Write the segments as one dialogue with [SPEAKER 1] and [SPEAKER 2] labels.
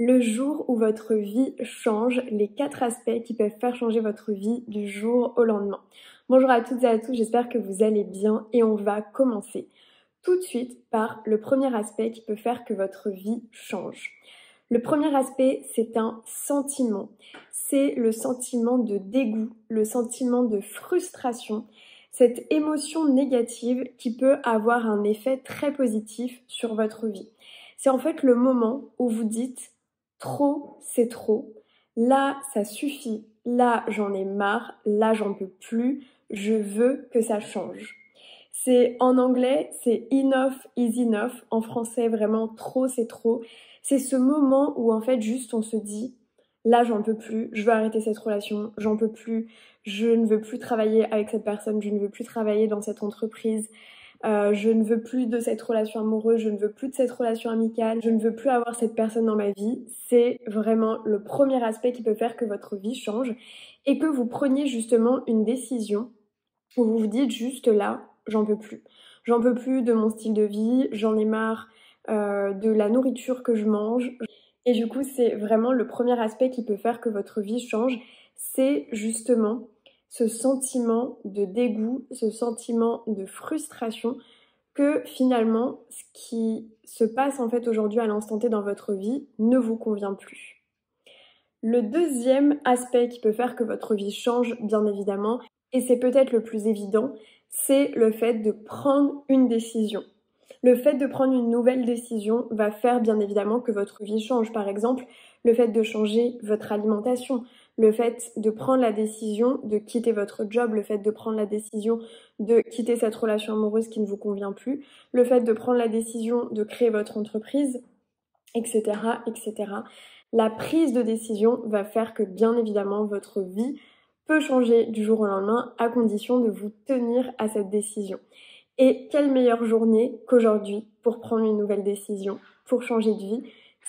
[SPEAKER 1] Le jour où votre vie change, les 4 aspects qui peuvent faire changer votre vie du jour au lendemain. Bonjour à toutes et à tous, j'espère que vous allez bien et on va commencer tout de suite par le premier aspect qui peut faire que votre vie change. Le premier aspect, c'est un sentiment. C'est le sentiment de dégoût, le sentiment de frustration, cette émotion négative qui peut avoir un effet très positif sur votre vie. C'est en fait le moment où vous dites trop, c'est trop. Là, ça suffit. Là, j'en ai marre. Là, j'en peux plus. Je veux que ça change. C'est en anglais, c'est enough is enough. En français, vraiment, trop, c'est trop. C'est ce moment où en fait, juste on se dit, là, j'en peux plus. Je veux arrêter cette relation. J'en peux plus. Je ne veux plus travailler avec cette personne. Je ne veux plus travailler dans cette entreprise. Je ne veux plus de cette relation amoureuse, je ne veux plus de cette relation amicale, je ne veux plus avoir cette personne dans ma vie. C'est vraiment le premier aspect qui peut faire que votre vie change et que vous preniez justement une décision où vous vous dites juste là, j'en peux plus. J'en peux plus de mon style de vie, j'en ai marre de la nourriture que je mange. Et du coup, c'est vraiment le premier aspect qui peut faire que votre vie change, c'est justement ce sentiment de dégoût, ce sentiment de frustration que finalement, ce qui se passe en fait aujourd'hui à l'instant T dans votre vie ne vous convient plus. Le deuxième aspect qui peut faire que votre vie change, bien évidemment, et c'est peut-être le plus évident, c'est le fait de prendre une décision. Le fait de prendre une nouvelle décision va faire bien évidemment que votre vie change. Par exemple, le fait de changer votre alimentation, le fait de prendre la décision de quitter votre job, le fait de prendre la décision de quitter cette relation amoureuse qui ne vous convient plus, le fait de prendre la décision de créer votre entreprise, etc., etc. La prise de décision va faire que bien évidemment votre vie peut changer du jour au lendemain à condition de vous tenir à cette décision. Et quelle meilleure journée qu'aujourd'hui pour prendre une nouvelle décision, pour changer de vie,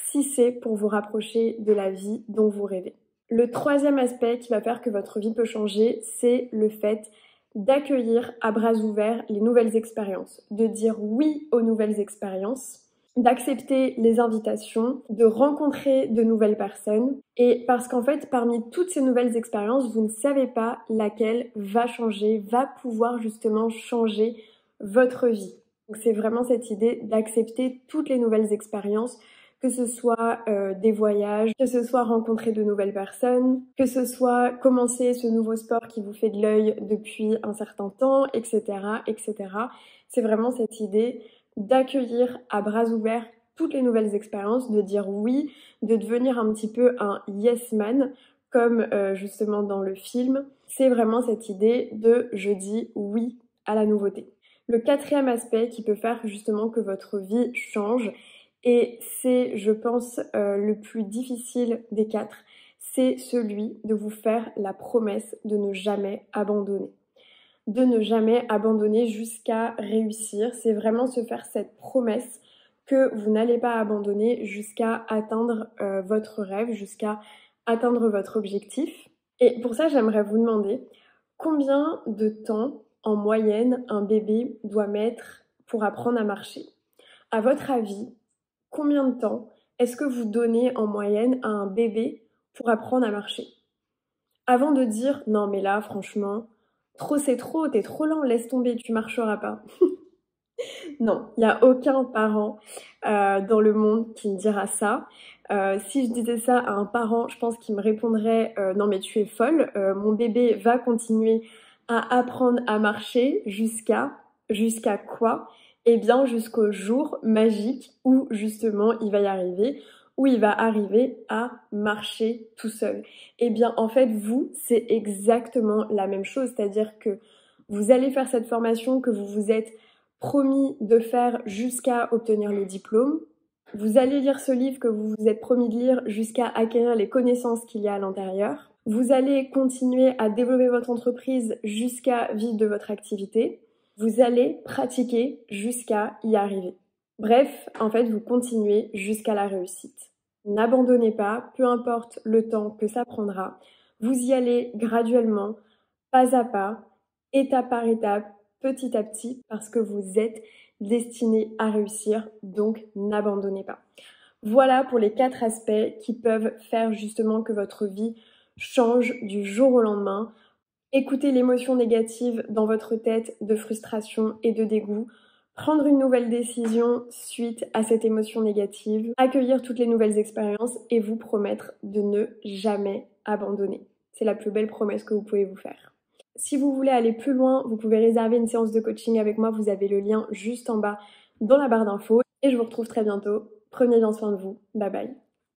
[SPEAKER 1] si c'est pour vous rapprocher de la vie dont vous rêvez. Le troisième aspect qui va faire que votre vie peut changer, c'est le fait d'accueillir à bras ouverts les nouvelles expériences, de dire oui aux nouvelles expériences, d'accepter les invitations, de rencontrer de nouvelles personnes. Et parce qu'en fait, parmi toutes ces nouvelles expériences, vous ne savez pas laquelle va changer, va pouvoir justement changer votre vie. Donc c'est vraiment cette idée d'accepter toutes les nouvelles expériences, que ce soit des voyages, que ce soit rencontrer de nouvelles personnes, que ce soit commencer ce nouveau sport qui vous fait de l'œil depuis un certain temps, etc., etc. C'est vraiment cette idée d'accueillir à bras ouverts toutes les nouvelles expériences, de dire oui, de devenir un petit peu un yes man, comme justement dans le film. C'est vraiment cette idée de je dis oui à la nouveauté. Le quatrième aspect qui peut faire justement que votre vie change, et c'est, je pense, le plus difficile des 4, c'est celui de vous faire la promesse de ne jamais abandonner. De ne jamais abandonner jusqu'à réussir. C'est vraiment se faire cette promesse que vous n'allez pas abandonner jusqu'à atteindre votre rêve, jusqu'à atteindre votre objectif. Et pour ça, j'aimerais vous demander combien de temps en moyenne un bébé doit mettre pour apprendre à marcher. À votre avis, combien de temps est-ce que vous donnez en moyenne à un bébé pour apprendre à marcher? Avant de dire non mais là franchement, trop c'est trop, t'es trop lent, laisse tomber, tu marcheras pas. Non, il n'y a aucun parent dans le monde qui me dira ça. Si je disais ça à un parent, je pense qu'il me répondrait non mais tu es folle, mon bébé va continuer à apprendre à marcher jusqu'à quoi? Eh bien jusqu'au jour magique où justement il va y arriver, où il va arriver à marcher tout seul. Eh bien en fait vous, c'est exactement la même chose, c'est-à-dire que vous allez faire cette formation que vous vous êtes promis de faire jusqu'à obtenir le diplôme. Vous allez lire ce livre que vous vous êtes promis de lire jusqu'à acquérir les connaissances qu'il y a à l'intérieur. Vous allez continuer à développer votre entreprise jusqu'à vivre de votre activité. Vous allez pratiquer jusqu'à y arriver. Bref, en fait, vous continuez jusqu'à la réussite. N'abandonnez pas, peu importe le temps que ça prendra. Vous y allez graduellement, pas à pas, étape par étape, petit à petit, parce que vous êtes destiné à réussir, donc n'abandonnez pas. Voilà pour les 4 aspects qui peuvent faire justement que votre vie change du jour au lendemain. Écouter l'émotion négative dans votre tête de frustration et de dégoût, prendre une nouvelle décision suite à cette émotion négative, accueillir toutes les nouvelles expériences et vous promettre de ne jamais abandonner. C'est la plus belle promesse que vous pouvez vous faire. Si vous voulez aller plus loin, vous pouvez réserver une séance de coaching avec moi, vous avez le lien juste en bas dans la barre d'infos et je vous retrouve très bientôt. Prenez bien soin de vous. Bye bye.